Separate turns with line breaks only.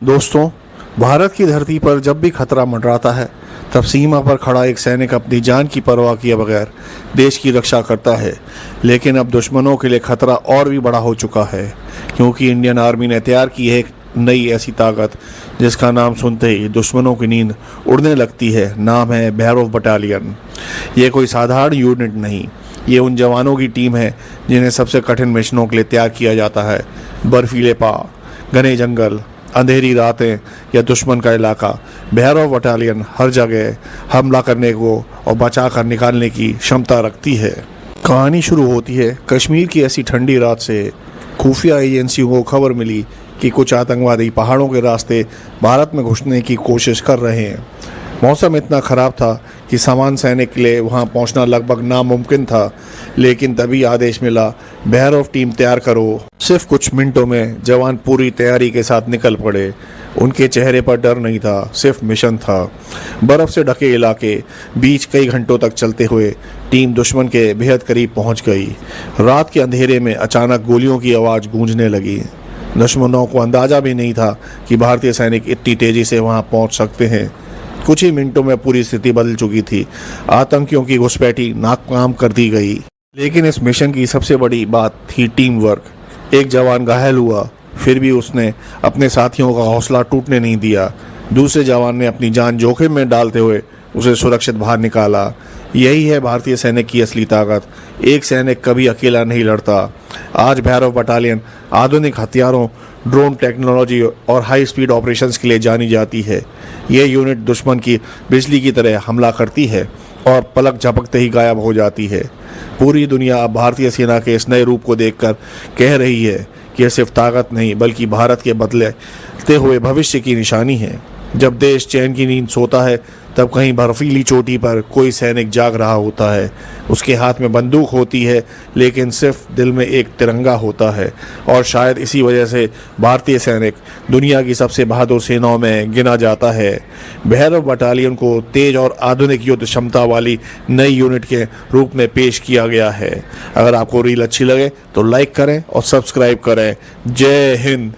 दोस्तों, भारत की धरती पर जब भी खतरा मंडराता है तब सीमा पर खड़ा एक सैनिक अपनी जान की परवाह किए बगैर देश की रक्षा करता है। लेकिन अब दुश्मनों के लिए खतरा और भी बड़ा हो चुका है, क्योंकि इंडियन आर्मी ने तैयार की है एक नई ऐसी ताकत जिसका नाम सुनते ही दुश्मनों की नींद उड़ने लगती है। नाम है भैरव बटालियन। ये कोई साधारण यूनिट नहीं, ये उन जवानों की टीम है जिन्हें सबसे कठिन मिशनों के लिए तैयार किया जाता है। बर्फीले पहाड़, घने जंगल, अंधेरी रातें या दुश्मन का इलाका, भैरव बटालियन हर जगह हमला करने को और बचा कर निकालने की क्षमता रखती है। कहानी शुरू होती है कश्मीर की ऐसी ठंडी रात से। खुफिया एजेंसियों को खबर मिली कि कुछ आतंकवादी पहाड़ों के रास्ते भारत में घुसने की कोशिश कर रहे हैं। मौसम इतना ख़राब था कि सामान्य सैनिक के लिए वहां पहुंचना लगभग नामुमकिन था, लेकिन तभी आदेश मिला, भैरव टीम तैयार करो। सिर्फ कुछ मिनटों में जवान पूरी तैयारी के साथ निकल पड़े। उनके चेहरे पर डर नहीं था, सिर्फ मिशन था। बर्फ़ से ढके इलाके बीच कई घंटों तक चलते हुए टीम दुश्मन के बेहद करीब पहुंच गई। रात के अंधेरे में अचानक गोलियों की आवाज़ गूंजने लगी। दुश्मनों को अंदाज़ा भी नहीं था कि भारतीय सैनिक इतनी तेज़ी से वहां पहुंच सकते हैं। कुछ ही मिनटों में पूरी स्थिति बदल चुकी थी। आतंकियों की घुसपैठी नाकाम कर दी गई। लेकिन इस मिशन की सबसे बड़ी बात थी टीम वर्क। एक जवान घायल हुआ, फिर भी उसने अपने साथियों का हौसला टूटने नहीं दिया। दूसरे जवान ने अपनी जान जोखिम में डालते हुए उसे सुरक्षित बाहर निकाला। यही है भारतीय सैनिक की असली ताकत। एक सैनिक कभी अकेला नहीं लड़ता। आज भैरव बटालियन आधुनिक हथियारों, ड्रोन टेक्नोलॉजी और हाई स्पीड ऑपरेशंस के लिए जानी जाती है। यह यूनिट दुश्मन की बिजली की तरह हमला करती है और पलक झपकते ही गायब हो जाती है। पूरी दुनिया अब भारतीय सेना के इस नए रूप को देखकर कह रही है कि यह सिर्फ ताकत नहीं बल्कि भारत के बदलते हुए भविष्य की निशानी है। जब देश चैन की नींद सोता है तब कहीं बर्फीली चोटी पर कोई सैनिक जाग रहा होता है। उसके हाथ में बंदूक होती है, लेकिन सिर्फ दिल में एक तिरंगा होता है। और शायद इसी वजह से भारतीय सैनिक दुनिया की सबसे बहादुर सेनाओं में गिना जाता है। भैरव बटालियन को तेज और आधुनिक युद्ध क्षमता वाली नई यूनिट के रूप में पेश किया गया है। अगर आपको रील अच्छी लगे तो लाइक करें और सब्सक्राइब करें। जय हिंद।